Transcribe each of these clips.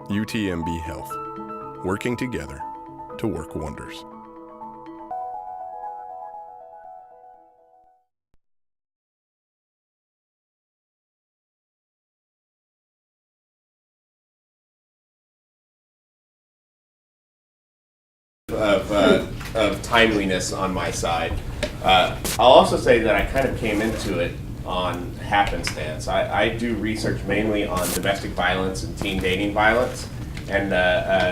UTMB Health, working together to work wonders. Of timeliness on my side. I'll also say that I kind of came into it on happenstance. I do research mainly on domestic violence and teen dating violence. And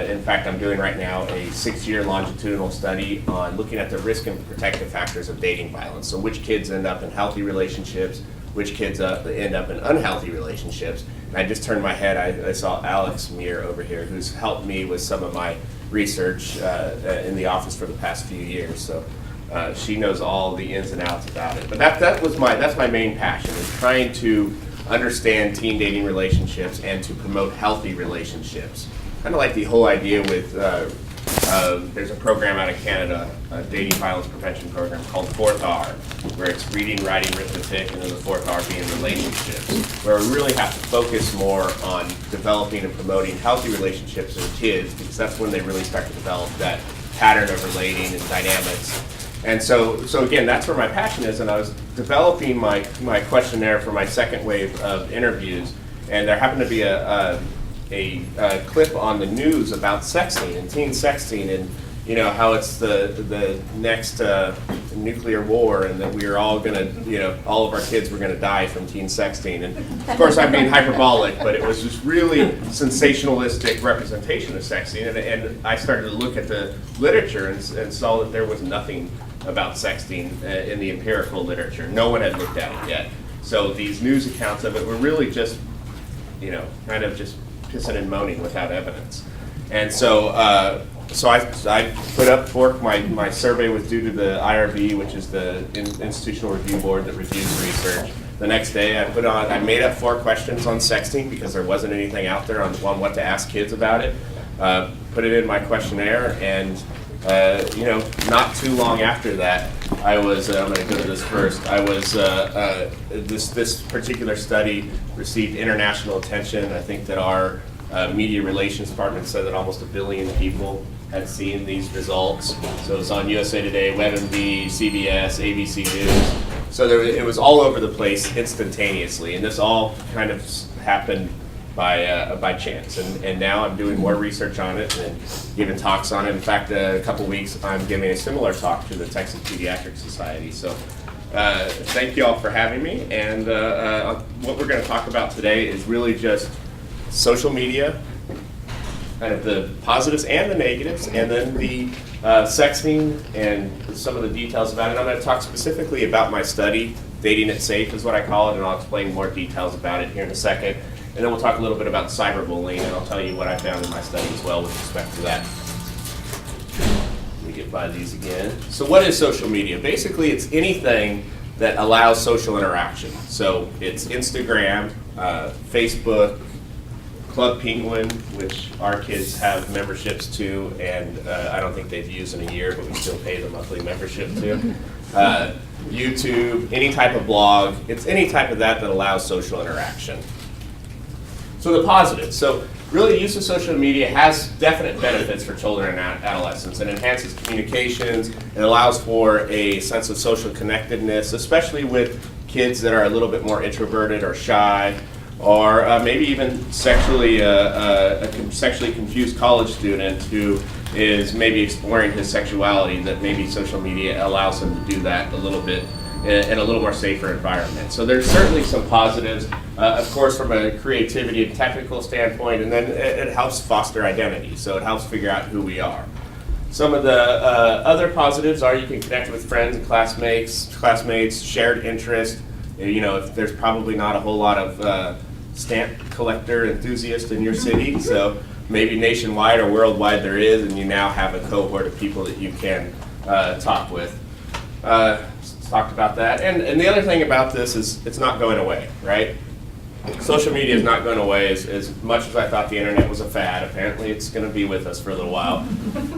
in fact, I'm doing right now a 6-year longitudinal study on looking at the risk and protective factors of dating violence. So which kids end up in healthy relationships, which kids end up in unhealthy relationships. And I just turned my head, I saw Alex Muir over here, who's helped me with some of my research in the office for the past few years. So she knows all the ins and outs about it. But that's my main passion, is trying to understand teen dating relationships and to promote healthy relationships. Kind of like the whole idea with, there's a program out of Canada, a dating violence prevention program called 4th R, where it's reading, writing, arithmetic, and then the 4th R being relationships, where we really have to focus more on developing and promoting healthy relationships in kids, because that's when they really start to develop that pattern of relating and dynamics. And so again, that's where my passion is, and I was developing my questionnaire for my second wave of interviews, and there happened to be a clip on the news about sexting and teen sexting, and how it's the next nuclear war, and that we are all gonna, all of our kids were gonna die from teen sexting. And of course I'm being hyperbolic, but it was just really sensationalistic representation of sexting, and I started to look at the literature and saw that there was nothing about sexting in the empirical literature. No one had looked at it yet. So these news accounts of it were really just, kind of just pissing and moaning without evidence. And so I put up fork. My survey was due to the IRB, which is the institutional review board that reviews research. The next day I made up 4 questions on sexting, because there wasn't anything out there on what to ask kids about it. Put it in my questionnaire, and not too long after that, I'm going to go to this first. This particular study received international attention. I think that our media relations department said that almost 1 billion people had seen these results. So it was on USA Today, WebMD, CBS, ABC News. So it was all over the place instantaneously, and this all kind of happened by chance, and now I'm doing more research on it and giving talks on it. In fact, a couple weeks I'm giving a similar talk to the Texas Pediatric Society. So thank you all for having me, and what we're going to talk about today is really just social media, kind of the positives and the negatives, and then the sexting and some of the details about it. I'm going to talk specifically about my study, Dating It Safe is what I call it, and I'll explain more details about it here in a second. And then we'll talk a little bit about cyberbullying, and I'll tell you what I found in my study as well with respect to that. Let me get by these again. So what is social media? Basically, it's anything that allows social interaction. So it's Instagram, Facebook, Club Penguin, which our kids have memberships to, and I don't think they've used in a year, but we still pay the monthly membership to. YouTube, any type of blog. It's any type of that allows social interaction. So the positives. So really, use of social media has definite benefits for children and adolescents. It enhances communications. It allows for a sense of social connectedness, especially with kids that are a little bit more introverted or shy, or maybe even sexually confused college student who is maybe exploring his sexuality, that maybe social media allows him to do that a little bit in a little more safer environment. So there's certainly some positives, of course, from a creativity and technical standpoint, and then it helps foster identity, so it helps figure out who we are. Some of the other positives are you can connect with friends and classmates, shared interest. If there's probably not a whole lot of stamp collector enthusiasts in your city, so maybe nationwide or worldwide there is, and you now have a cohort of people that you can talk with. Talked about that, and the other thing about this is it's not going away, right? Social media is not going away. As much as I thought the internet was a fad, apparently it's going to be with us for a little while.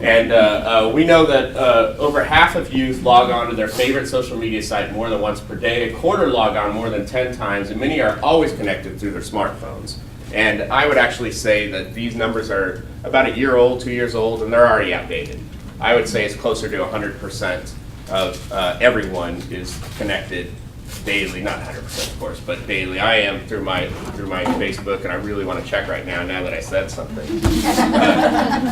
And we know that over half of youth log on to their favorite social media site more than once per day. A quarter log on more than 10 times, and many are always connected through their smartphones. And I would actually say that these numbers are about a year old, 2 years old, and they're already outdated. I would say it's closer to 100% of everyone is connected daily, not 100% of course, but daily. I am through my Facebook, and I really want to check right now that I said something.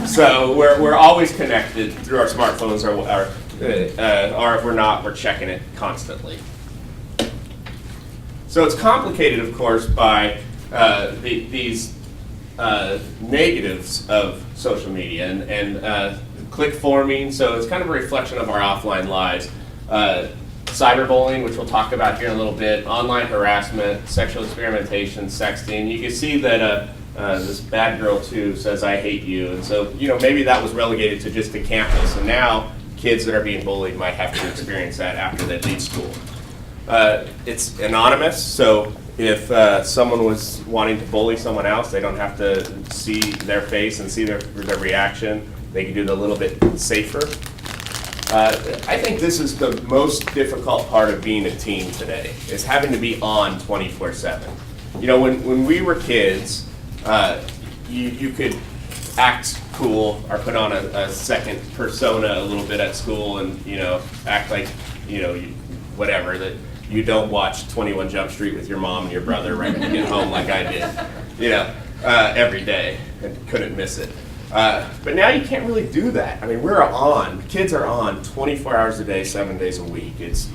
So we're always connected through our smartphones, or if we're not, we're checking it constantly. So it's complicated, of course, by these negatives of social media and click forming. So it's kind of a reflection of our offline lives. Cyberbullying, which we'll talk about here in a little bit, online harassment, sexual experimentation, sexting. You can see that this bad girl too says, "I hate you," and so maybe that was relegated to just the campus, and now kids that are being bullied might have to experience that after they leave school. It's anonymous, so if someone was wanting to bully someone else, they don't have to see their face and see their reaction. They can do it a little bit safer. I think this is the most difficult part of being a teen today, is having to be on 24/7. When we were kids, you could act cool or put on a second persona a little bit at school and, act like, whatever, that you don't watch 21 Jump Street with your mom and your brother right when you get home like I did, every day and couldn't miss it. But now you can't really do that. I mean, kids are on 24 hours a day, 7 days a week. It's,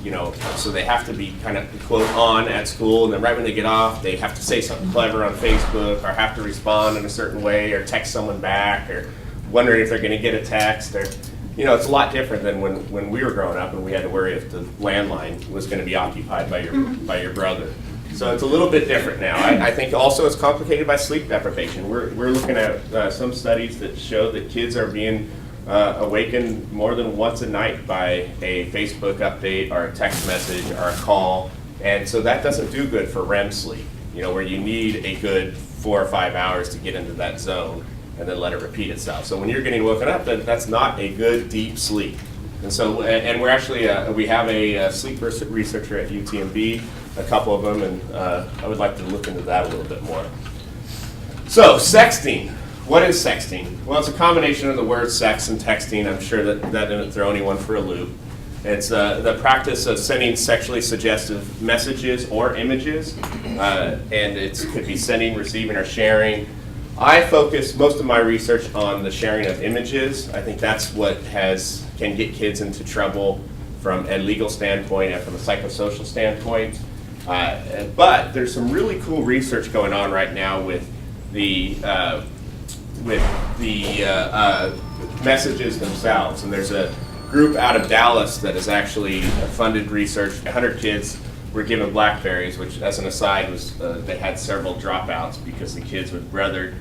so they have to be kind of, quote, on at school, and then right when they get off, they have to say something clever on Facebook, or have to respond in a certain way, or text someone back, or wondering if they're going to get a text, or, it's a lot different than when we were growing up and we had to worry if the landline was going to be occupied by your brother. So it's a little bit different now. I think also it's complicated by sleep deprivation. We're looking at some studies that show that kids are being awakened more than once a night by a Facebook update or a text message or a call. And so that doesn't do good for REM sleep, where you need a good 4 or 5 hours to get into that zone and then let it repeat itself. So when you're getting woken up, that's not a good deep sleep. And so, and we're actually, we have a sleep researcher at UTMB, a couple of them, and I would like to look into that a little bit more. So, sexting. What is sexting? Well, it's a combination of the words sex and texting. I'm sure that didn't throw anyone for a loop. It's the practice of sending sexually suggestive messages or images, and it could be sending, receiving, or sharing. I focus most of my research on the sharing of images. I think that's what can get kids into trouble from a legal standpoint and from a psychosocial standpoint. But there's some really cool research going on right now with the messages themselves. And there's a group out of Dallas that has actually funded research. 100 kids were given BlackBerries, which, as an aside, was they had several dropouts because the kids would rather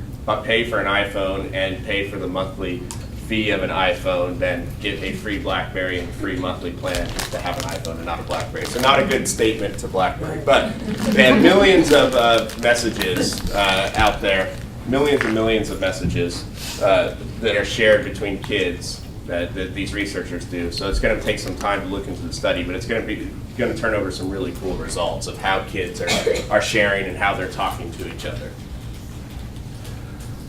pay for an iPhone and pay for the monthly fee of an iPhone than get a free BlackBerry and free monthly plan just to have an iPhone and not a BlackBerry. So not a good statement to BlackBerry, but they had millions of messages out there, millions and millions of messages that are shared between kids that these researchers do. So it's going to take some time to look into the study, but it's going to turn over some really cool results of how kids are sharing and how they're talking to each other.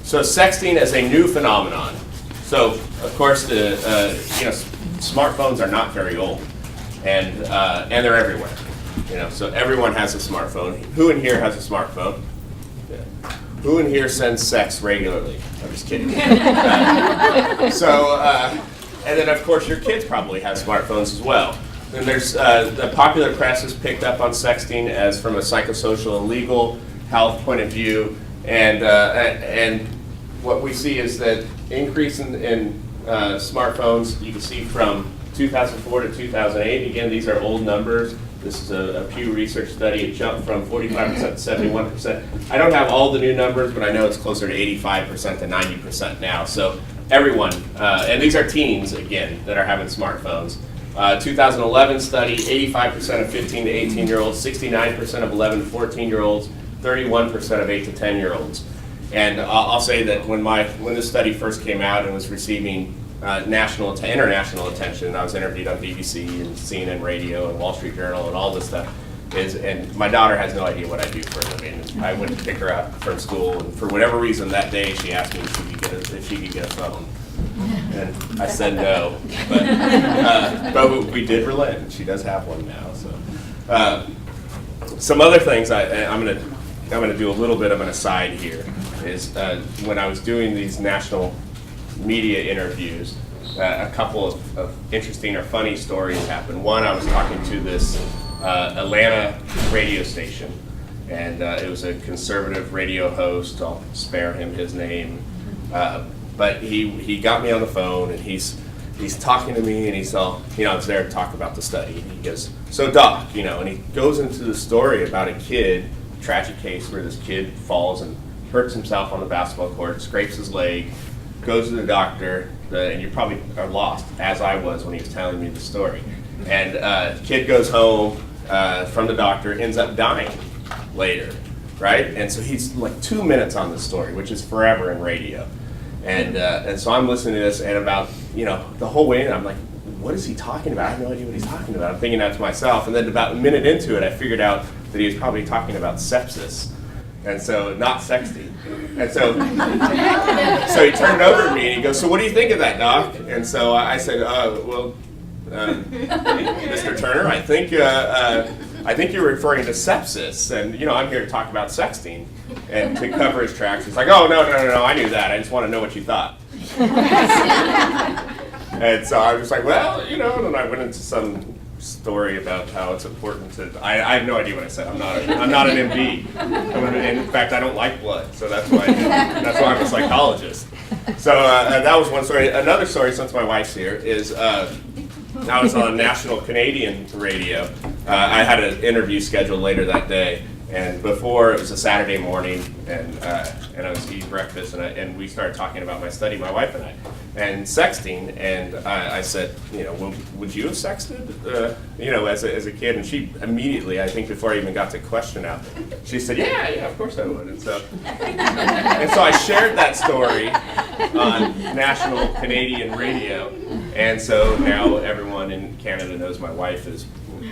So sexting is a new phenomenon. So of course the smartphones are not very old, and they're everywhere. So everyone has a smartphone. Who in here has a smartphone? Yeah. Who in here sends sex regularly? I'm just kidding. And then of course your kids probably have smartphones as well. And there's the popular press has picked up on sexting as from a psychosocial and legal health point of view, and what we see is that increase in smartphones. You can see from 2004 to 2008. Again, these are old numbers. This is a Pew Research study. It jumped from 45% to 71%. I don't have all the new numbers, but I know it's closer to 85% to 90% now. So everyone, and these are teens, again, that are having smartphones. 2011 study, 85% of 15 to 18-year-olds, 69% of 11 to 14-year-olds, 31% of 8 to 10-year-olds. And I'll say that when this study first came out and was receiving international attention, I was interviewed on BBC and CNN Radio and Wall Street Journal and all this stuff. and my daughter has no idea what I do for a living. I went to pick her up from school, and for whatever reason that day she asked me if she could get a phone. And I said no, but we did relent. She does have one now. So some other things I'm gonna do a little bit of an aside here is when I was doing these national media interviews, a couple of interesting or funny stories happened. One, I was talking to this Atlanta radio station, and it was a conservative radio host. I'll spare him his name. But he got me on the phone, and he's talking to me, and he's all, I was there to talk about the study, and he goes, "So Doc, and he goes into the story about a kid, tragic case where this kid falls and hurts himself on the basketball court, scrapes his leg, goes to the doctor, and you probably are lost, as I was when he was telling me the story. And the kid goes home from the doctor, ends up dying later, right? And so he's like 2 minutes on the story, which is forever in radio. And so I'm listening to this, and about, the whole way in, I'm like, what is he talking about? I have no idea what he's talking about. I'm thinking that to myself. And then about a minute into it, I figured out that he was probably talking about sepsis. And so, not sexting. And so he turned over to me and he goes, "So what do you think of that, Doc?" And so I said, Mr. Turner, I think you're referring to sepsis. And, I'm here to talk about sexting. And to cover his tracks, he's like, "Oh, no, I knew that. I just want to know what you thought." And so I was like, well, and then I went into some story about how it's important to. I have no idea what I said. I'm not an MD. In fact, I don't like blood, so that's why I'm a psychologist. So that was one story. Another story, since my wife's here, is I was on national Canadian radio. I had an interview scheduled later that day, and before it was a Saturday morning, and I was eating breakfast, and we started talking about my study, my wife and I, and sexting, and I said, would you have sexted, as a kid? And she immediately, I think before I even got the question out, she said, yeah, of course I would. And so I shared that story on national Canadian radio, and so now everyone in Canada knows my wife was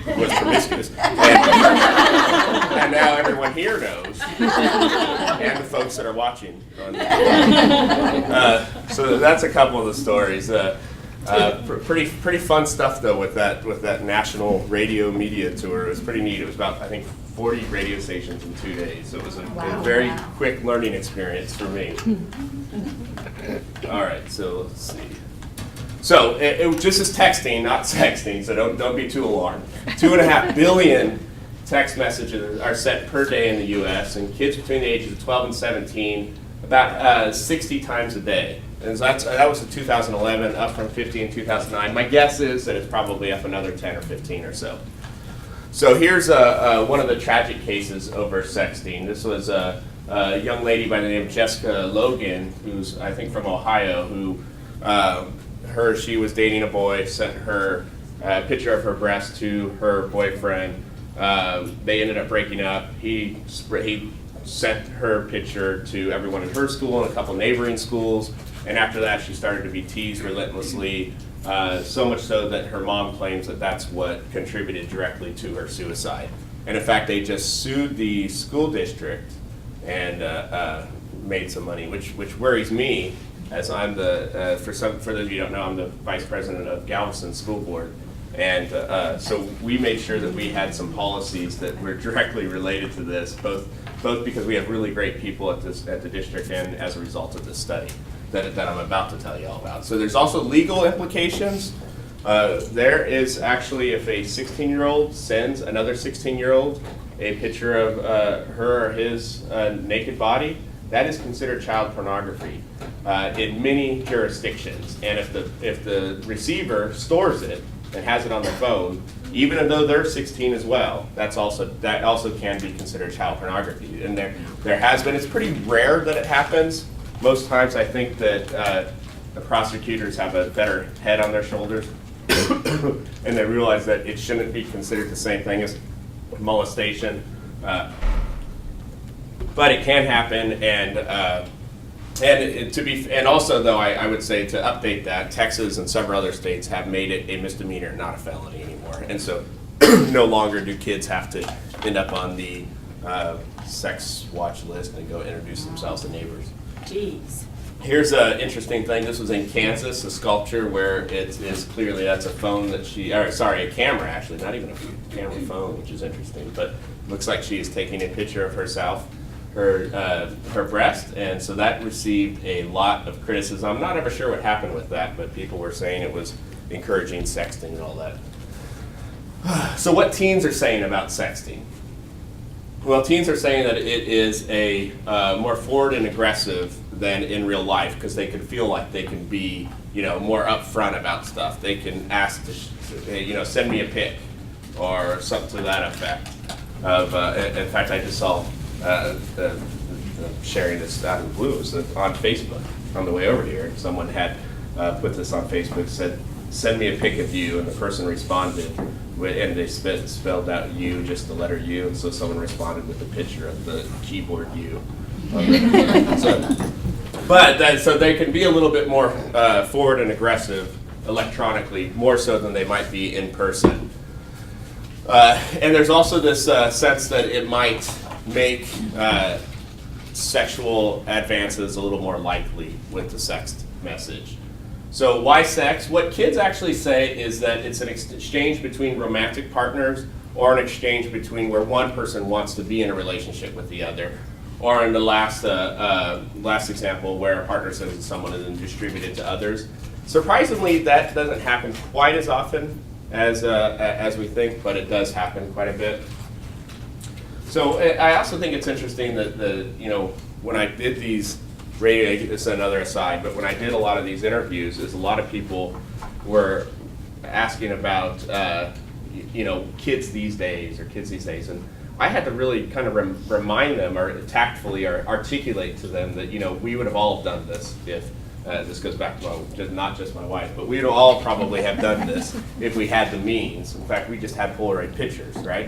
promiscuous, and now everyone here knows, and the folks that are watching. So that's a couple of the stories. Pretty fun stuff though with that national radio media tour. It was pretty neat. It was about, I think, 40 radio stations in 2 days. So it was a very quick learning experience for me. All right, so let's see. So it just is texting, not sexting, so don't be too alarmed. 2.5 billion text messages are sent per day in the U.S., and kids between the ages of 12 and 17 about 60 times a day. And so that was in 2011, up from 50 in 2009. My guess is that it's probably up another 10 or 15 or so. So here's one of the tragic cases over sexting. This was a young lady by the name of Jessica Logan, who's, I think, from Ohio, who she was dating a boy, sent her a picture of her breast to her boyfriend. They ended up breaking up. He sent her picture to everyone in her school and a couple neighboring schools. And after that, she started to be teased relentlessly, so much so that her mom claims that that's what contributed directly to her suicide. And in fact, they just sued the school district and made some money, which worries me, as I'm for those of you who don't know, I'm the vice president of Galveston School Board. And so we made sure that we had some policies that were directly related to this, both because we have really great people at the district and as a result of this study that I'm about to tell you all about. So there's also legal implications. There is actually, if a 16-year-old sends another 16-year-old a picture of her or his naked body, that is considered child pornography in many jurisdictions. And if the receiver stores it and has it on their phone, even though they're 16 as well, that also can be considered child pornography. And there has been. It's pretty rare that it happens. Most times, I think that the prosecutors have a better head on their shoulders, and they realize that it shouldn't be considered the same thing as molestation. But it can happen, and also though I would say to update that, Texas and several other states have made it a misdemeanor, not a felony anymore. And so no longer do kids have to end up on the sex watch list and go introduce themselves to neighbors. Jeez. Here's an interesting thing. This was in Kansas, a sculpture where it is clearly that's a phone that a camera actually, not even a camera phone, which is interesting. But looks like she is taking a picture of herself, her breast, and so that received a lot of criticism. I'm not ever sure what happened with that, but people were saying it was encouraging sexting and all that. So what teens are saying about sexting? Well, teens are saying that it is a more forward and aggressive than in real life because they can feel like they can be, more upfront about stuff. They can ask to, send me a pic or something to that effect. In fact, I just saw sharing this out of the blue. It was on Facebook on the way over here. Someone had put this on Facebook, said, "Send me a pic of you," and the person responded. And they spelled out "you," just the letter U, and so someone responded with a picture of the keyboard U. So they can be a little bit more forward and aggressive electronically, more so than they might be in person. And there's also this sense that it might make sexual advances a little more likely with the sext message. So why sex? What kids actually say is that it's an exchange between romantic partners or an exchange between where one person wants to be in a relationship with the other. Or in the last example where a partner sends it to someone and then distributes it to others. Surprisingly, that doesn't happen quite as often as we think, but it does happen quite a bit. So I also think it's interesting that when I did these radio, this is another aside, but when I did a lot of these interviews, a lot of people were asking about, kids these days, and I had to really kind of remind them or tactfully or articulate to them that, we would have all done this if, this goes back to not just my wife, but we would all probably have done this if we had the means. In fact, we just had Polaroid pictures, right?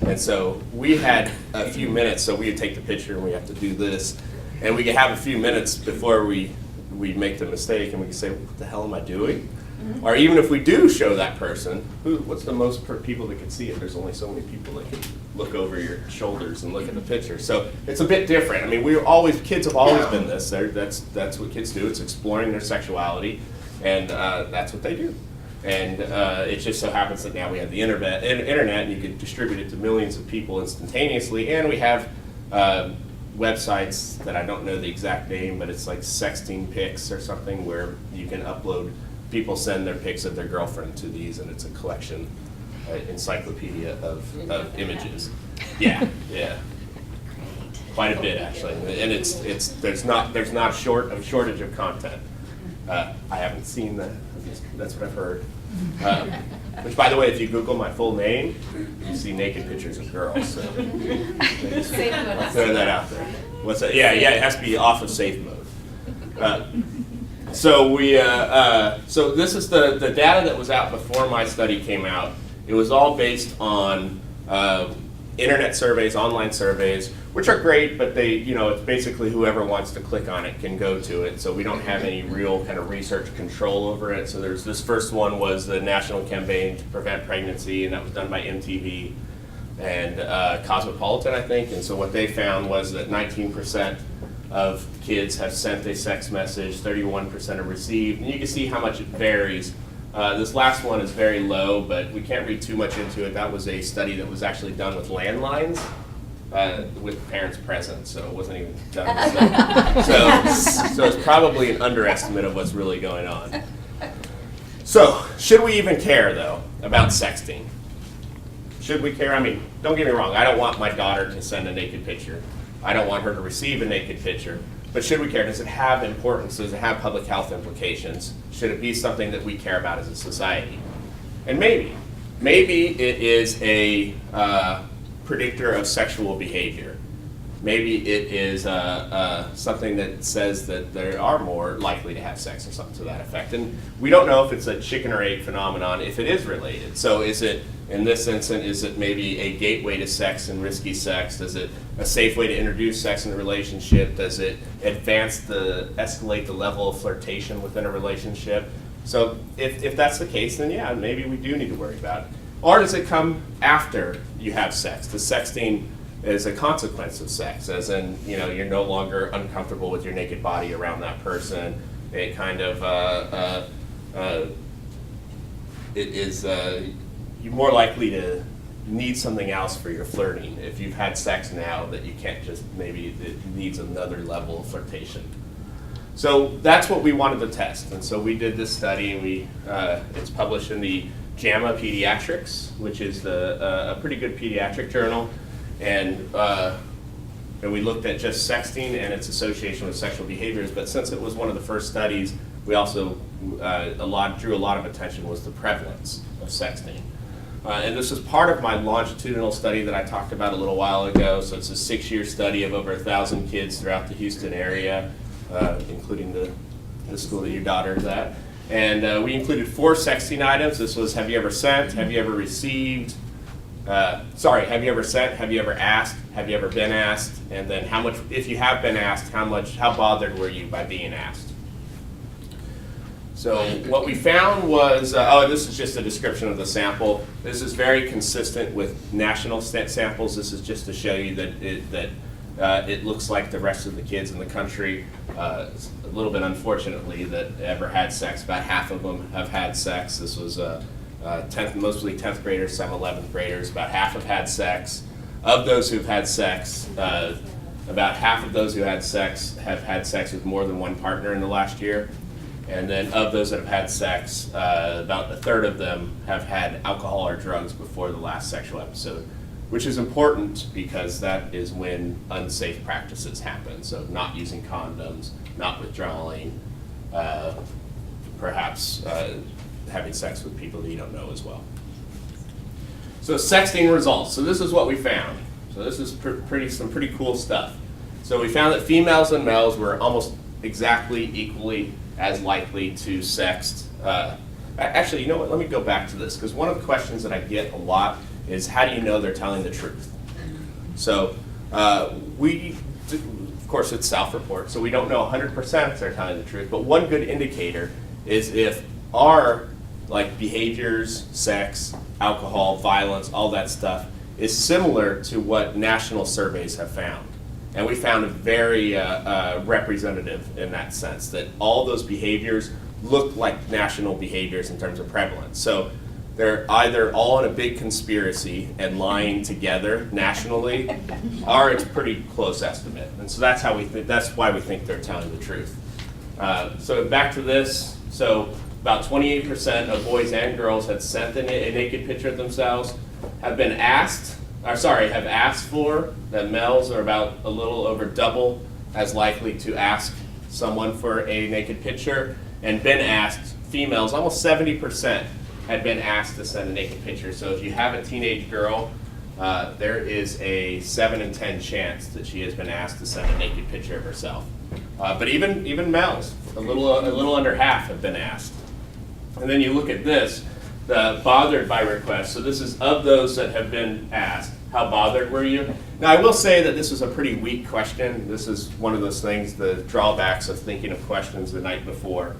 And so we had a few minutes, so we would take the picture and we have to do this. And we could have a few minutes before we make the mistake, and we can say, "What the hell am I doing?" Mm-hmm. Or even if we do show that person, what's the most people that can see it? There's only so many people that can look over your shoulders and look at the picture. So it's a bit different. I mean, kids have always been this. That's what kids do. It's exploring their sexuality, and that's what they do. And it just so happens that now we have the internet, and you can distribute it to millions of people instantaneously, and we have websites that I don't know the exact name, but it's like Sexting Pics or something where you can upload, people send their pics of their girlfriend to these, and it's a collection, encyclopedia of images. Yeah. Quite a bit actually, and there's not a shortage of content. I haven't seen that. That's what I've heard. Which, by the way, if you Google my full name, you see naked pictures of girls. So I'll throw that out there. What's that? Yeah, it has to be off of safe mode. So this is the data that was out before my study came out. It was all based on internet surveys, online surveys, which are great, but it's basically whoever wants to click on it can go to it. So we don't have any real kind of research control over it. So there's this first one was the National Campaign to Prevent Pregnancy, and that was done by MTV and Cosmopolitan, I think. And so what they found was that 19% of kids have sent a sex message, 31% have received, and you can see how much it varies. This last one is very low, but we can't read too much into it. That was a study that was actually done with landlines, with parents present, so it wasn't even done with that. So it's probably an underestimate of what's really going on. So, should we even care, though, about sexting? Should we care? I mean, don't get me wrong, I don't want my daughter to send a naked picture. I don't want her to receive a naked picture. But should we care? Does it have importance? Does it have public health implications? Should it be something that we care about as a society? And maybe it is a predictor of sexual behavior. Maybe it is something that says that they are more likely to have sex or something to that effect. And we don't know if it's a chicken or egg phenomenon, if it is related. So is it, in this instance, is it maybe a gateway to sex and risky sex? Does it a safe way to introduce sex in a relationship? Does it escalate the level of flirtation within a relationship? So if that's the case, then yeah, maybe we do need to worry about it. Or does it come after you have sex? The sexting is a consequence of sex, as in, you're no longer uncomfortable with your naked body around that person. It kind of, you're more likely to need something else for your flirting if you've had sex now that you can't just, maybe it needs another level of flirtation. So that's what we wanted to test, and so we did this study, and it's published in the JAMA Pediatrics, which is a pretty good pediatric journal, and we looked at just sexting and its association with sexual behaviors. But since it was one of the first studies, we also drew a lot of attention was the prevalence of sexting. And this is part of my longitudinal study that I talked about a little while ago. So it's a 6-year study of over 1,000 kids throughout the Houston area, including the school that your daughter is at. And we included 4 sexting items. This was, have you ever sent, have you ever received, have you ever sent, have you ever asked, have you ever been asked, and then how much, if you have been asked, how bothered were you by being asked? So what we found was, this is just a description of the sample. This is very consistent with national samples. This is just to show you that it looks like the rest of the kids in the country. It's a little bit unfortunately that ever had sex. About half of them have had sex. This was mostly 10th graders, some 11th graders. About half have had sex. Of those who've had sex, about half of those who had sex have had sex with more than one partner in the last year. And then of those that have had sex, about a third of them have had alcohol or drugs before the last sexual episode, which is important because that is when unsafe practices happen. So not using condoms, not withdrawing, perhaps having sex with people that you don't know as well. So sexting results. So this is what we found. So this is some pretty cool stuff. So we found that females and males were almost exactly equally as likely to sext. Actually, you know what? Let me go back to this, because one of the questions that I get a lot is, how do you know they're telling the truth? So of course, it's self-report, so we don't know 100% if they're telling the truth, but one good indicator is if our behaviors, sex, alcohol, violence, all that stuff is similar to what national surveys have found. And we found it very representative in that sense, that all those behaviors look like national behaviors in terms of prevalence. So they're either all in a big conspiracy and lying together nationally, or it's a pretty close estimate. And so that's why we think they're telling the truth. So back to this. So about 28% of boys and girls had sent a naked picture of themselves, have asked for. That males are about a little over double as likely to ask someone for a naked picture, and been asked, females, almost 70% had been asked to send a naked picture. So if you have a teenage girl, there is a 7 in 10 chance that she has been asked to send a naked picture of herself. But even males, a little under half have been asked. And then you look at this, the bothered by request. So this is of those that have been asked, how bothered were you? Now I will say that this is a pretty weak question. This is one of those things, the drawbacks of thinking of questions the night before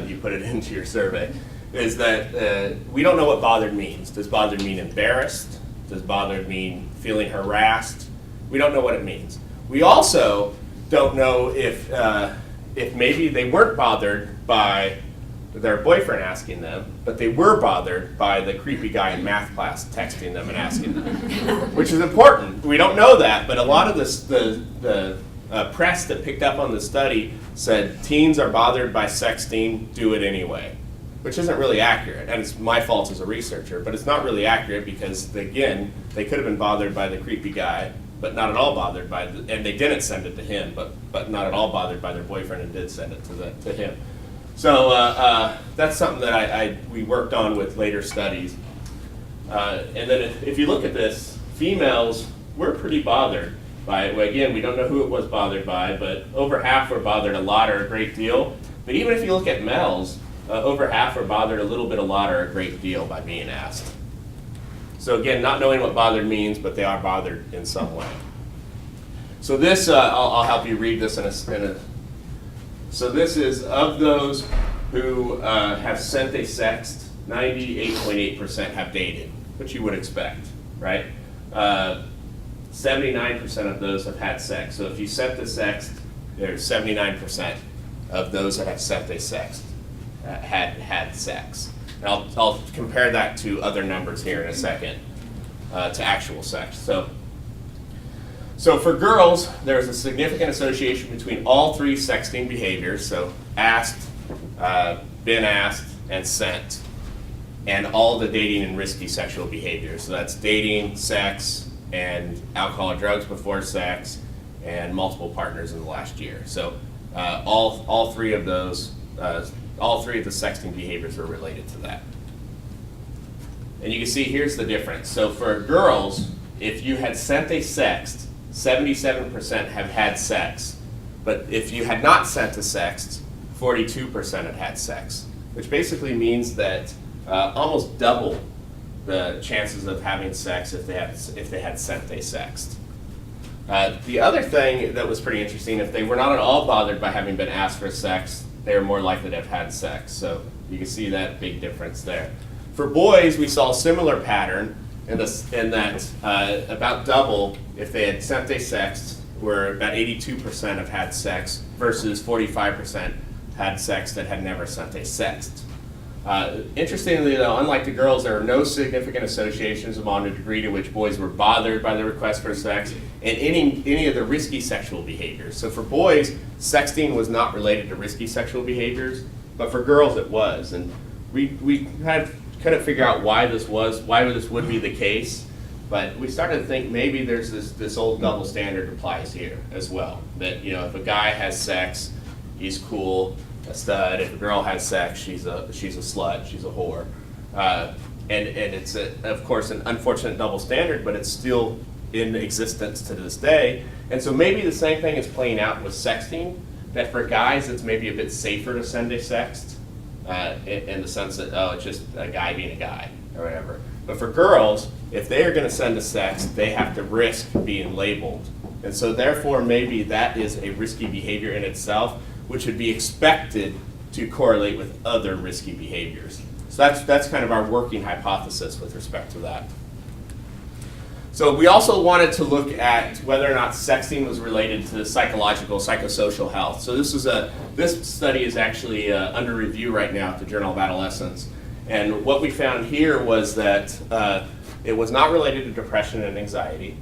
you put it into your survey, is that we don't know what bothered means. Does bothered mean embarrassed? Does bothered mean feeling harassed? We don't know what it means. We also don't know if maybe they weren't bothered by their boyfriend asking them, but they were bothered by the creepy guy in math class texting them and asking them, which is important. We don't know that, but a lot of the press that picked up on the study said teens are bothered by sexting, do it anyway, which isn't really accurate, and it's my fault as a researcher, but it's not really accurate because, again, they could have been bothered by the creepy guy, but not at all bothered by and they didn't send it to him, but not at all bothered by their boyfriend and did send it to him. So that's something that we worked on with later studies. And then if you look at this, females were pretty bothered by it. Well, again, we don't know who it was bothered by, but over half were bothered a lot or a great deal. But even if you look at males, over half are bothered a little bit, a lot, or a great deal by being asked. So again, not knowing what bothered means, but they are bothered in some way. So this, I'll help you read this so this is, of those who have sent a sext, 98.8% have dated. which you would expect, right? 79% of those have had sex. So if you sent a sext, there's 79% of those that have sent a sext had sex. And I'll compare that to other numbers here in a second, to actual sex. So for girls, there's a significant association between all three sexting behaviors, so asked, been asked, and sent, and all the dating and risky sexual behaviors. So that's dating, sex, and alcohol or drugs before sex, and multiple partners in the last year. So all three of those, all three of the sexting behaviors are related to that. And you can see here's the difference. So for girls, if you had sent a sext, 77% have had sex. But if you had not sent a sext, 42% had had sex, which basically means that almost double the chances of having sex if they had sent a sext. The other thing that was pretty interesting, if they were not at all bothered by having been asked for sex, they were more likely to have had sex. So you can see that big difference there. For boys, we saw a similar pattern in that about double, if they had sent a sext, where about 82% have had sex versus 45% had sex that had never sent a sext. Interestingly though, unlike the girls, there are no significant associations among the degree to which boys were bothered by the request for sex and any of the risky sexual behaviors. So for boys, sexting was not related to risky sexual behaviors, but for girls it was. And we had couldn't figure out why this would be the case, but we started to think maybe there's this old double standard applies here as well. That, you know, if a guy has sex, he's cool, a stud. If a girl has sex, she's a slut, she's a whore. And it's of course an unfortunate double standard, but it's still in existence to this day. And so maybe the same thing is playing out with sexting, that for guys it's maybe a bit safer to send a sext, in the sense that, oh, it's just a guy being a guy or whatever. But for girls, if they are going to send a sext, they have to risk being labeled. And so therefore maybe that is a risky behavior in itself, which would be expected to correlate with other risky behaviors. So that's kind of our working hypothesis with respect to that. So we also wanted to look at whether or not sexting was related to psychological, psychosocial health. So this study is actually under review right now at the Journal of Adolescence. And what we found here was that it was not related to depression and anxiety,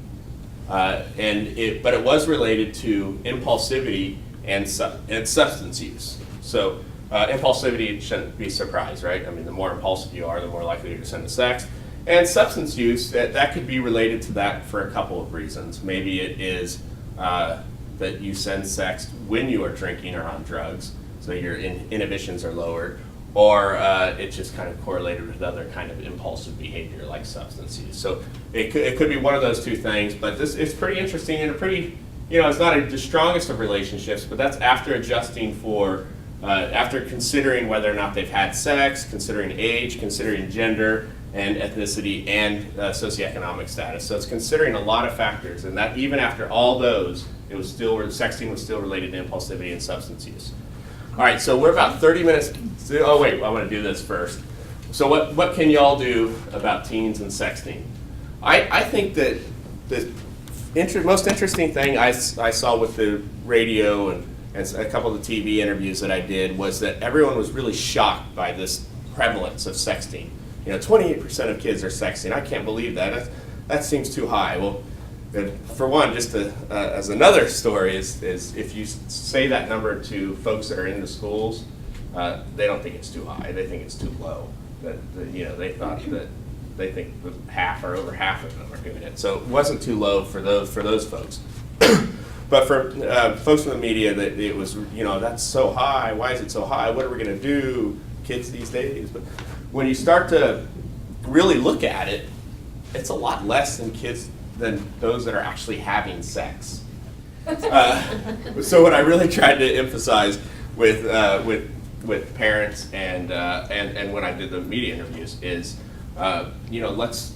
but it was related to impulsivity and substance use. So impulsivity shouldn't be a surprise, right? I mean, the more impulsive you are, the more likely you're to send a sext. And substance use, that could be related to that for a couple of reasons. Maybe it is that you send sext when you are drinking or on drugs, so your inhibitions are lowered, or it's just kind of correlated with other kind of impulsive behavior like substance use. So it could be one of those two things, but it's pretty interesting and a pretty, you know, it's not the strongest of relationships, but that's after adjusting for, after considering whether or not they've had sex, considering age, considering gender, and ethnicity, and socioeconomic status. So it's considering a lot of factors, and that even after all those, sexting was still related to impulsivity and substance use. All right, so we're about 30 minutes. Oh wait, I want to do this first. So what can y'all do about teens and sexting? I think that the most interesting thing I saw with the radio and a couple of the TV interviews that I did was that everyone was really shocked by this prevalence of sexting. You know, 28% of kids are sexting. I can't believe that. That seems too high. Well, for one, just as another story is if you say that number to folks that are in the schools, they don't think it's too high. They think it's too low. They think half or over half of them are doing it. So it wasn't too low for those folks. But for folks in the media, that it was, you know, that's so high. Why is it so high? What are we going to do, kids these days? But when you start to really look at it, it's a lot less than kids than those that are actually having sex. So what I really tried to emphasize with parents and when I did the media interviews is, you know, let's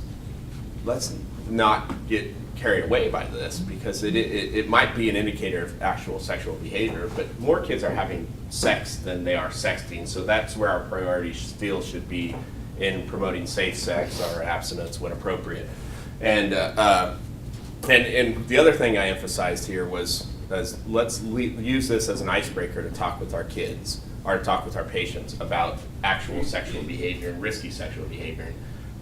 not get carried away by this, because it might be an indicator of actual sexual behavior, but more kids are having sex than they are sexting, so that's where our priority still should be in promoting safe sex or abstinence when appropriate. And the other thing I emphasized here was let's use this as an icebreaker to talk with our kids or to talk with our patients about actual sexual behavior and risky sexual behavior. And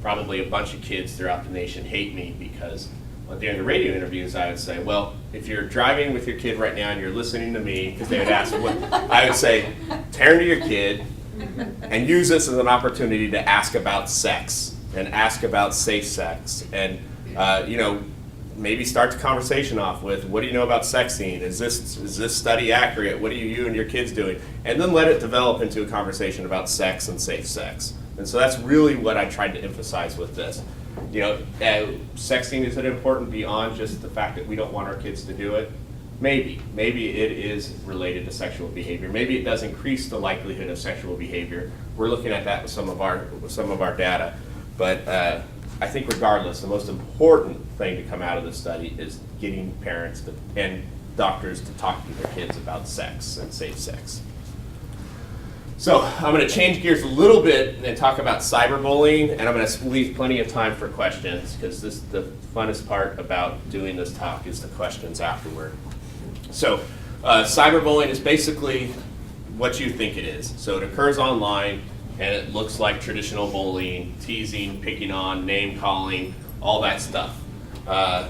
probably a bunch of kids throughout the nation hate me because during the radio interviews I would say, well, if you're driving with your kid right now and you're listening to me, because they would ask what, I would say, turn to your kid and use this as an opportunity to ask about sex and ask about safe sex and maybe start the conversation off with, what do you know about sexting? Is this study accurate? What are you and your kids doing? And then let it develop into a conversation about sex and safe sex. And so that's really what I tried to emphasize with this. Sexting, is it important beyond just the fact that we don't want our kids to do it? Maybe it is related to sexual behavior. Maybe it does increase the likelihood of sexual behavior. We're looking at that with some of our data. But I think regardless, the most important thing to come out of this study is getting parents and doctors to talk to their kids about sex and safe sex. So I'm going to change gears a little bit and talk about cyberbullying, and I'm going to leave plenty of time for questions because the funnest part about doing this talk is the questions afterward. So cyberbullying is basically what you think it is. So it occurs online, and it looks like traditional bullying, teasing, picking on, name calling, all that stuff.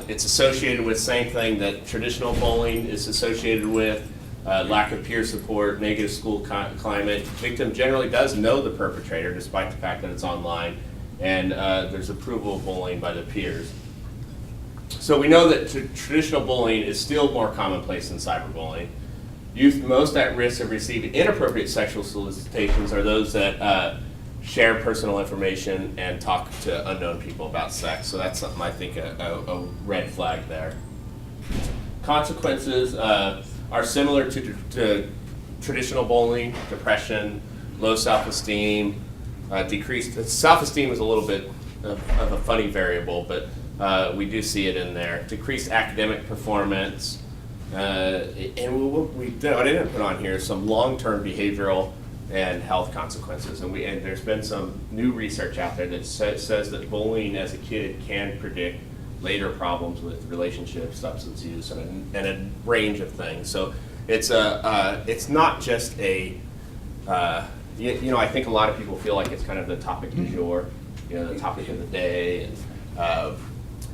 It's associated with same thing that traditional bullying is associated with, lack of peer support, negative school climate. Victim generally does know the perpetrator despite the fact that it's online, and there's approval of bullying by the peers. So we know that traditional bullying is still more commonplace than cyberbullying. Youth most at risk of receiving inappropriate sexual solicitations are those that share personal information and talk to unknown people about sex. So that's something I think a red flag there. Consequences are similar to traditional bullying: depression, low self-esteem, decreased self-esteem is a little bit of a funny variable, but we do see it in there. Decreased academic performance. And what I didn't put on here some long-term behavioral and health consequences. And there's been some new research out there that says that bullying as a kid can predict later problems with relationships, substance use, and a range of things. So it's not just a I think a lot of people feel like it's kind of the topic du jour, the topic of the day, and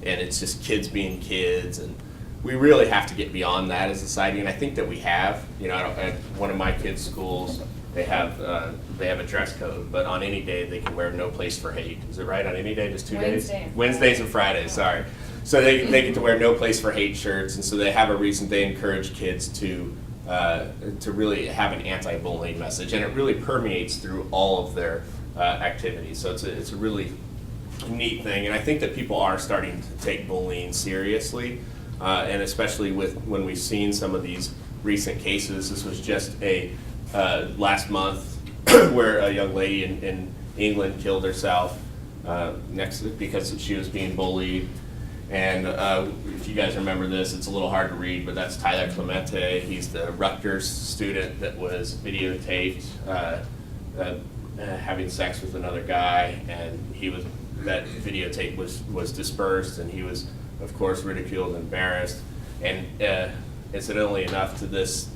it's just kids being kids, and we really have to get beyond that as a society, and I think that we have. At one of my kids' schools, they have a dress code, but on any day they can wear no place for hate. Is it right? On any day, just 2 days? Wednesdays and Fridays, sorry. So they get to wear no place for hate shirts, and so they have a reason. They encourage kids to really have an anti-bullying message, and it really permeates through all of their activities. So it's a really neat thing, and I think that people are starting to take bullying seriously. And especially when we've seen some of these recent cases. This was just last month where a young lady in England killed herself because she was being bullied. And if you guys remember this, it's a little hard to read, but that's Tyler Clemente. He's the Rutgers student that was videotaped having sex with another guy, and that videotape was dispersed, and he was, of course, ridiculed and embarrassed. And incidentally enough to this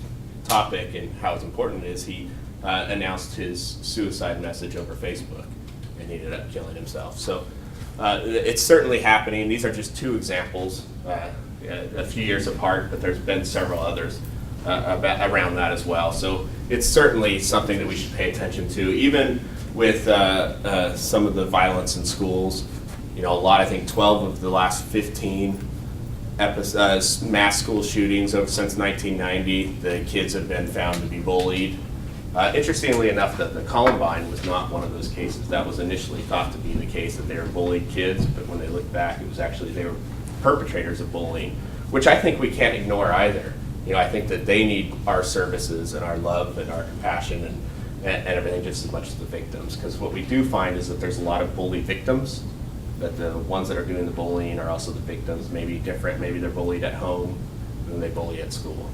topic and how it's important it is, he announced his suicide message over Facebook, and he ended up killing himself. So it's certainly happening. These are just two examples, a few years apart, but there's been several others around that as well. So it's certainly something that we should pay attention to, even with some of the violence in schools. I think 12 of the last 15 mass school shootings since 1990, the kids have been found to be bullied. Interestingly enough, that the Columbine was not one of those cases. That was initially thought to be the case, that they were bullied kids, but when they looked back, it was actually they were perpetrators of bullying, which I think we can't ignore either. I think that they need our services and our love and our compassion and everything just as much as the victims, because what we do find is that there's a lot of bully victims, that the ones that are doing the bullying are also the victims, maybe different. Maybe they're bullied at home and they bully at school.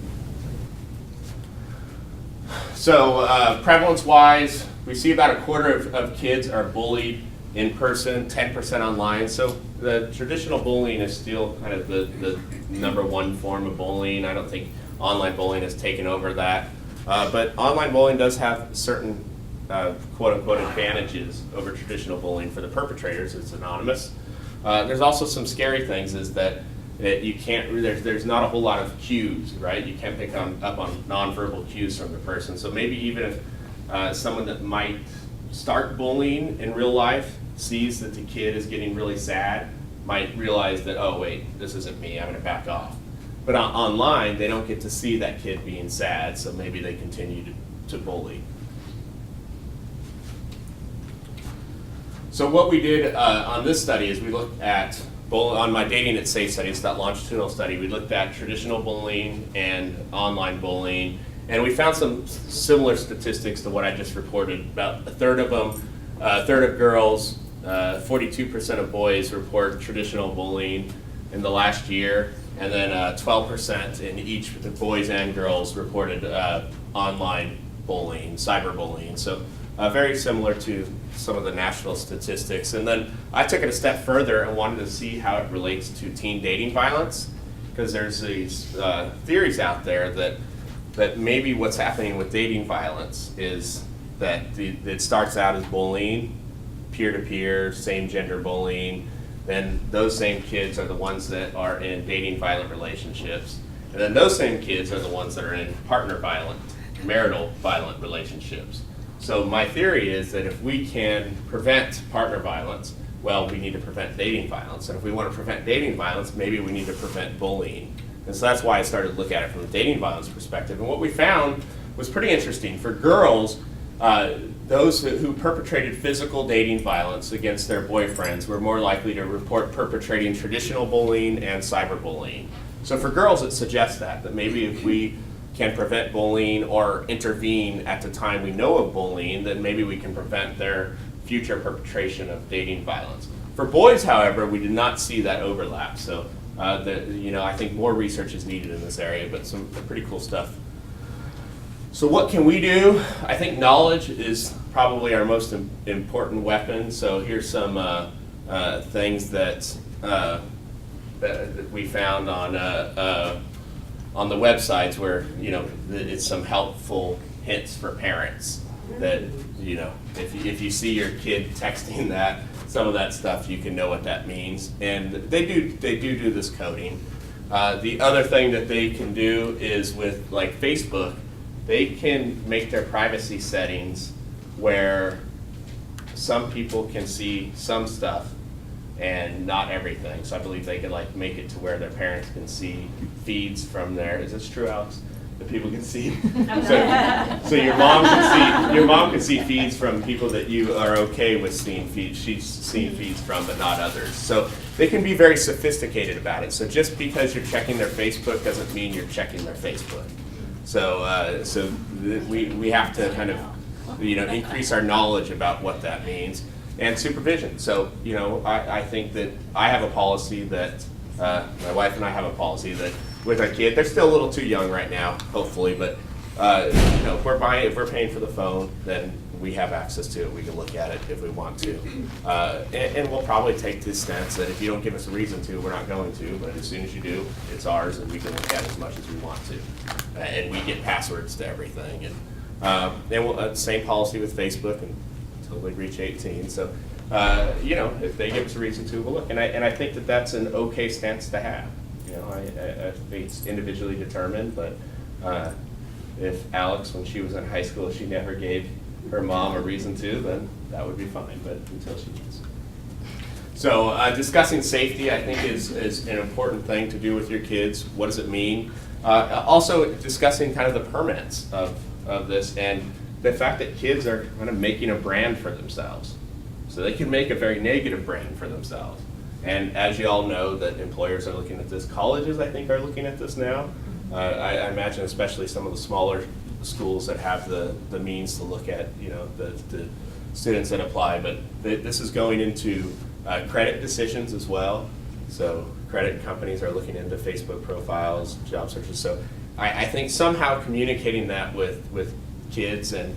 So prevalence-wise, we see about a quarter of kids are bullied in person, 10% online. So the traditional bullying is still kind of the number one form of bullying. I don't think online bullying has taken over that. But online bullying does have certain quote-unquote advantages over traditional bullying for the perpetrators. It's anonymous. There's also some scary things, is that you can't, there's not a whole lot of cues, right? You can't pick up on nonverbal cues from the person. So maybe even if someone that might start bullying in real life sees that the kid is getting really sad, might realize that, oh wait, this isn't me, I'm gonna back off. But online, they don't get to see that kid being sad, so maybe they continue to bully. So what we did on this study is we looked at, on my Dating It Safe study, it's that longitudinal study, we looked at traditional bullying and online bullying, and we found some similar statistics to what I just reported. About a third of them, a third of girls, 42% of boys report traditional bullying in the last year, and then 12% in each, the boys and girls reported online bullying, cyberbullying. So very similar to some of the national statistics. And then I took it a step further and wanted to see how it relates to teen dating violence, because there's these theories out there that maybe what's happening with dating violence is that it starts out as bullying, peer-to-peer, same-gender bullying, then those same kids are the ones that are in dating violent relationships, and then those same kids are the ones that are in partner violent, marital violent relationships. So my theory is that if we can prevent partner violence, well, we need to prevent dating violence. And if we want to prevent dating violence, maybe we need to prevent bullying. And so that's why I started to look at it from the dating violence perspective. And what we found was pretty interesting. For girls, those who perpetrated physical dating violence against their boyfriends were more likely to report perpetrating traditional bullying and cyberbullying. So for girls, it suggests that maybe if we can prevent bullying or intervene at the time we know of bullying, then maybe we can prevent their future perpetration of dating violence. For boys, however, we did not see that overlap. So I think more research is needed in this area, but some pretty cool stuff. So what can we do? I think knowledge is probably our most important weapon. So here's some things that we found on the websites where, it's some helpful hints for parents that, if you see your kid texting that, some of that stuff, you can know what that means. And they do this coding. The other thing that they can do is with like Facebook, they can make their privacy settings where some people can see some stuff and not everything. So I believe they could make it to where their parents can see feeds from their, is this true, Alex? That people can see? So your mom can see feeds from people that you are okay with seeing feeds. She's seeing feeds from, but not others. So they can be very sophisticated about it. So just because you're checking their Facebook doesn't mean you're checking their Facebook. So we have to kind of increase our knowledge about what that means, and supervision. So I think that I have a policy that my wife and I have a policy that with our kid, they're still a little too young right now, hopefully, but if we're paying for the phone, then we have access to it. We can look at it if we want to, and we'll probably take this stance that if you don't give us a reason to, we're not going to. But as soon as you do, it's ours, and we can look at it as much as we want to, and we get passwords to everything. And we'll same policy with Facebook until they reach 18. So if they give us a reason to, we'll look. And I think that that's an okay stance to have. I think it's individually determined, but if Alex, when she was in high school, she never gave her mom a reason to, then that would be fine, but until she does. So discussing safety, I think, is an important thing to do with your kids. What does it mean? Also discussing kind of the permanence of this, and the fact that kids are kind of making a brand for themselves. So they can make a very negative brand for themselves. And as you all know, that employers are looking at this. Colleges, I think, are looking at this now. I imagine especially some of the smaller schools that have the means to look at the students that apply. But this is going into credit decisions as well. So credit companies are looking into Facebook profiles, job searches. So I think somehow communicating that with kids and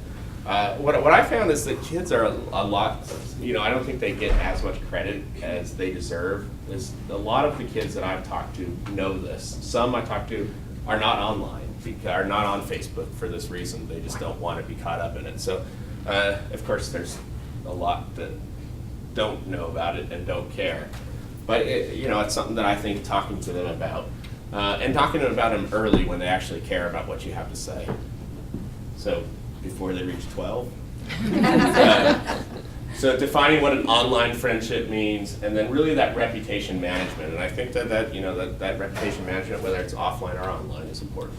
What I found is that kids are a lot, I don't think they get as much credit as they deserve. There's a lot of the kids that I've talked to know this. Some I talk to are not online, are not on Facebook for this reason. They just don't want to be caught up in it. So, of course, there's a lot that don't know about it and don't care. But, it's something that I think talking to them about, and talking to them about them early when they actually care about what you have to say. So, before they reach 12. So defining what an online friendship means, and then really that reputation management. And I think that reputation management, whether it's offline or online, is important.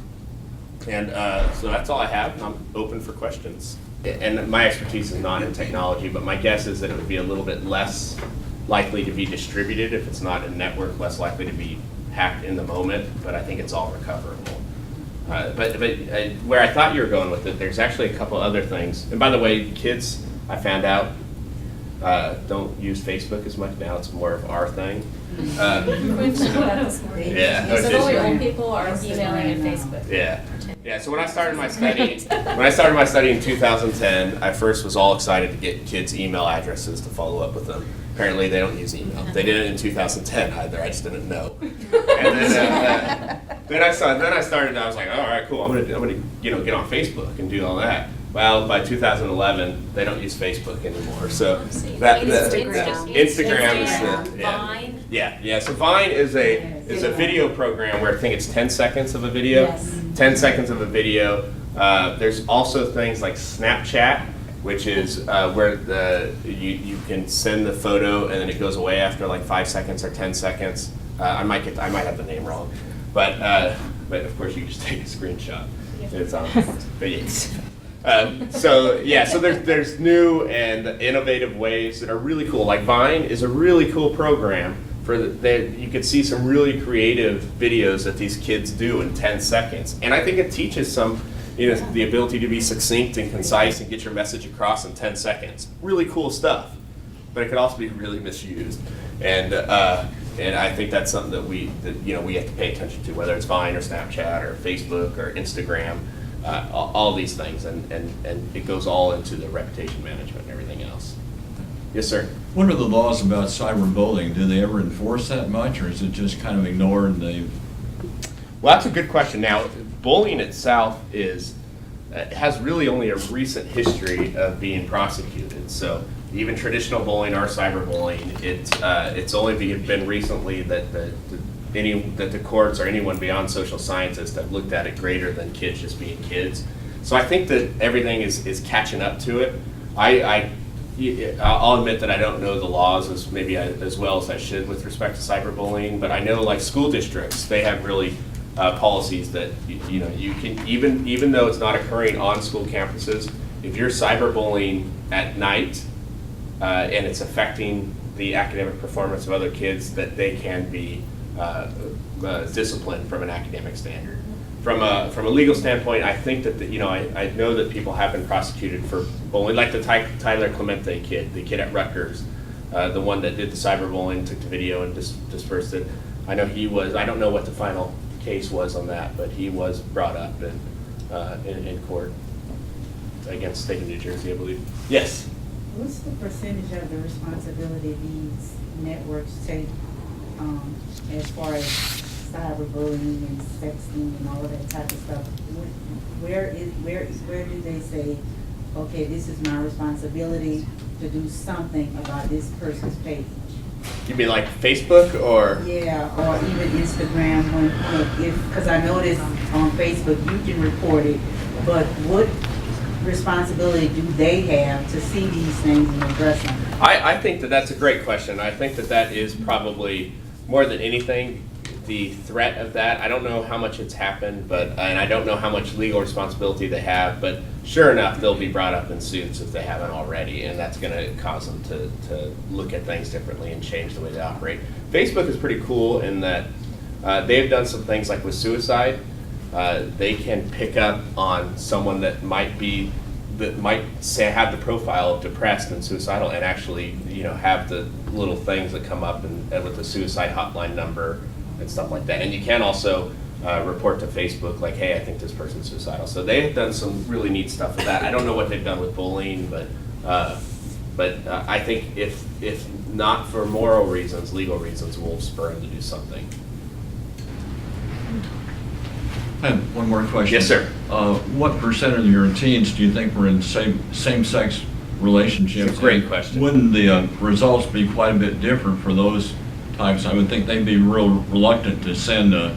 And so that's all I have, and I'm open for questions. And my expertise is not in technology, but my guess is that it would be a little bit less likely to be distributed if it's not a network, less likely to be hacked in the moment, but I think it's all recoverable. But where I thought you were going with it, there's actually a couple other things. And by the way, kids, I found out, don't use Facebook as much now. It's more of our thing. Yeah. So only old people are emailing and Facebook. Yeah. Yeah. So when I started my study in 2010, I first was all excited to get kids' email addresses to follow up with them. Apparently, they don't use email. They did it in 2010 either. I just didn't know. And then I started. I was like, all right, cool. I'm gonna get on Facebook and do all that. Well, by 2011, they don't use Facebook anymore. So Instagram is the Vine. Yeah. So Vine is a video program where I think it's 10 seconds of a video. Yes. 10 seconds of a video. There's also things like Snapchat, which is where you can send the photo and then it goes away after like 5 seconds or 10 seconds. I might have the name wrong, but of course you can just take a screenshot. It's on. But yeah. So there's new and innovative ways that are really cool. Like Vine is a really cool program you could see some really creative videos that these kids do in 10 seconds, and I think it teaches some. The ability to be succinct and concise and get your message across in 10 seconds. Really cool stuff, but it could also be really misused. And I think that's something that we have to pay attention to, whether it's Vine or Snapchat or Facebook or Instagram, all these things, and it goes all into the reputation management and everything else. Yes, sir. What are the laws about cyberbullying? Do they ever enforce that much, or is it just kind of ignored and Well, that's a good question. Now, bullying itself has really only a recent history of being prosecuted. So even traditional bullying or cyberbullying, it's only been recently that the courts or anyone beyond social scientists have looked at it greater than kids just being kids. So I think that everything is catching up to it. I'll admit that I don't know the laws as well as I should with respect to cyberbullying, but I know like school districts, they have really policies that you can, even though it's not occurring on school campuses, if you're cyberbullying at night and it's affecting the academic performance of other kids, that they can be disciplined from an academic standard. From a legal standpoint, I think that I know that people have been prosecuted for bullying, like the Tyler Clemente kid, the kid at Rutgers, the one that did the cyberbullying, took the video and dispersed it. I know he was. I don't know what the final case was on that, but he was brought up in court against the state of New Jersey, I believe. Yes. What's the percentage of the responsibility these networks take as far as cyberbullying and sexting and all of that type of stuff? Where do they say, okay, this is my responsibility to do something about this person's page? You mean like Facebook or? Yeah, or even Instagram, because I noticed on Facebook you can report it, but what responsibility do they have to see these things and address them? I think that's a great question. I think that is probably more than anything the threat of that. I don't know how much it's happened, and I don't know how much legal responsibility they have, but sure enough, they'll be brought up in suits if they haven't already, and that's going to cause them to look at things differently and change the way they operate. Facebook is pretty cool in that they've done some things like with suicide. They can pick up on someone that might have the profile of depressed and suicidal, and actually have the little things that come up and with the suicide hotline number and stuff like that. And you can also report to Facebook like, hey, I think this person's suicidal. So they have done some really neat stuff with that. I don't know what they've done with bullying, but I think if not for moral reasons, legal reasons will spur him to do something. I have one more question. Yes, sir. What percent of your teens do you think were in same-sex relationships? It's a great question. Wouldn't the results be quite a bit different for those types? I would think they'd be real reluctant to send an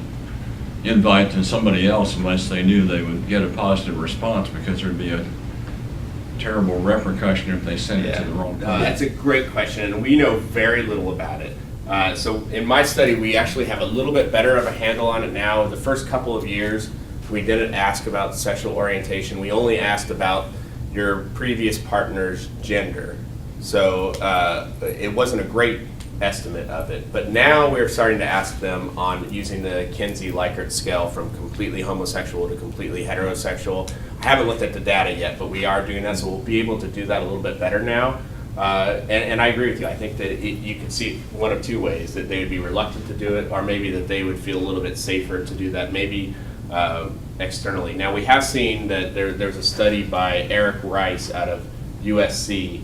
invite to somebody else unless they knew they would get a positive response, because there'd be a terrible repercussion if they sent it to the wrong person. That's a great question, and we know very little about it. So in my study, we actually have a little bit better of a handle on it now. The first couple of years, we didn't ask about sexual orientation. We only asked about your previous partner's gender. So it wasn't a great estimate of it. But now we're starting to ask them on using the Kinsey-Likert scale from completely homosexual to completely heterosexual. I haven't looked at the data yet, but we are doing that, so we'll be able to do that a little bit better now. And I agree with you. I think that you can see it one of two ways, that they would be reluctant to do it, or maybe that they would feel a little bit safer to do that, maybe externally. Now, we have seen that there's a study by Eric Rice out of USC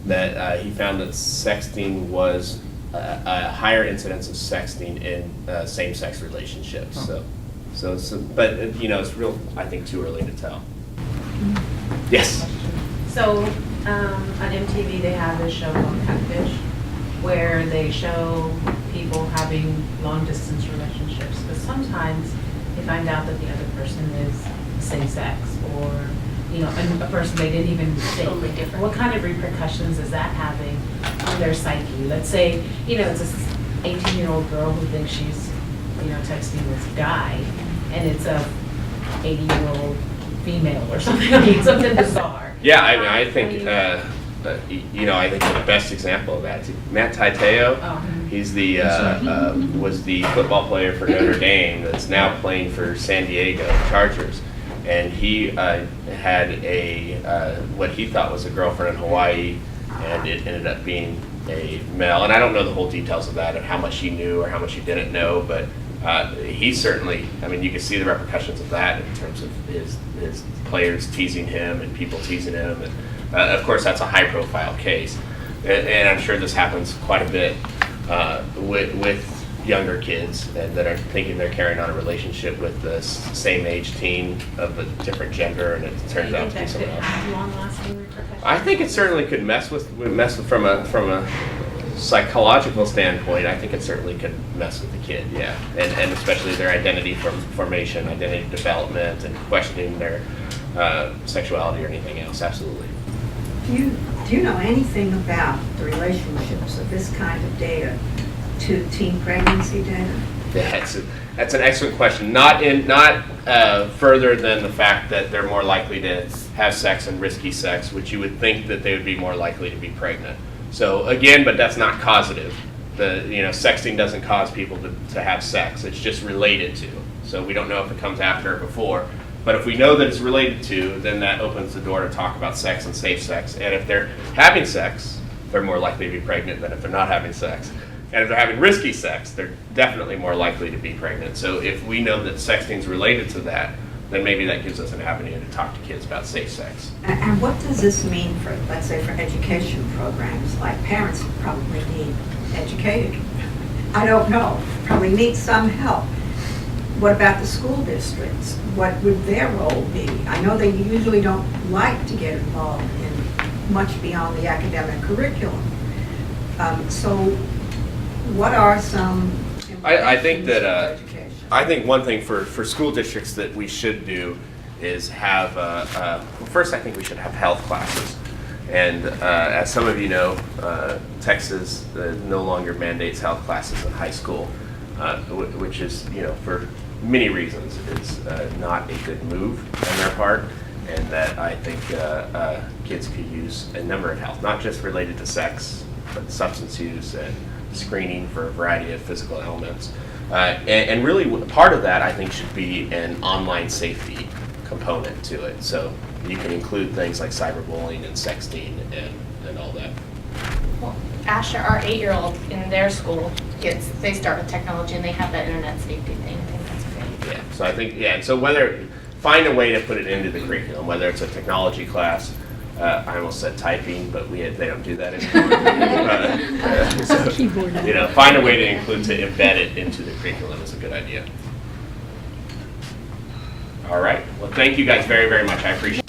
that he found that sexting was a higher incidence of sexting in same-sex relationships. But it's real, I think, too early to tell. Yes? So on MTV they have this show called Catfish, where they show people having long distance relationships, but sometimes they find out that the other person is same sex, or a person they didn't even date. Totally different. What kind of repercussions is that having on their psyche? Let's say it's this 18-year-old girl who thinks she's texting this guy, and it's a 80-year-old female or something. Something bizarre. Yeah, I think I think the best example of that is Matt Taiteo. Oh. He's was the football player for Notre Dame that's now playing for San Diego Chargers, and he had what he thought was a girlfriend in Hawaii, and it ended up being a male. And I don't know the whole details of that, of how much he knew or how much he didn't know, but he certainly, you can see the repercussions of that in terms of his players teasing him and people teasing him. And of course, that's a high-profile case. And I'm sure this happens quite a bit with younger kids that are thinking they're carrying on a relationship with the same age teen of a different gender, and it turns out to be someone else. Long-lasting repercussions? I think it certainly could mess with from a psychological standpoint. I think it certainly could mess with the kid, yeah, and especially their identity formation, identity development, and questioning their sexuality or anything else. Absolutely. Do you know anything about the relationships of this kind of data to teen pregnancy data? Yeah, that's an excellent question. Not further than the fact that they're more likely to have sex and risky sex, which you would think that they would be more likely to be pregnant. So again, but that's not causative. Sexting doesn't cause people to have sex. It's just related to. So we don't know if it comes after or before. But if we know that it's related to, then that opens the door to talk about sex and safe sex. And if they're having sex, they're more likely to be pregnant than if they're not having sex. And if they're having risky sex, they're definitely more likely to be pregnant. So if we know that sexting is related to that, then maybe that gives us an avenue to talk to kids about safe sex. And what does this mean for, let's say, for education programs? Like, parents probably need educated. I don't know, probably need some help. What about the school districts? What would their role be? I know they usually don't like to get involved in much beyond the academic curriculum. So what are some I think that education? I think one thing for school districts that we should do is have first I think we should have health classes. And as some of you know, Texas no longer mandates health classes in high school, which is, for many reasons, it's not a good move on their part, and that I think kids could use a number of health, not just related to sex, but substance use and screening for a variety of physical ailments. And really part of that, I think, should be an online safety component to it. So you can include things like cyberbullying and sexting and all that. Well, Asher, our 8-year-old in their school they start with technology and they have that internet safety thing. I think that's great. Yeah. So I think, yeah, so find a way to put it into the curriculum, whether it's a technology class. I almost said typing, but they don't do that anymore. So, find a way to embed it into the curriculum is a good idea. All right. Well, thank you guys very, very much. I appreciate it.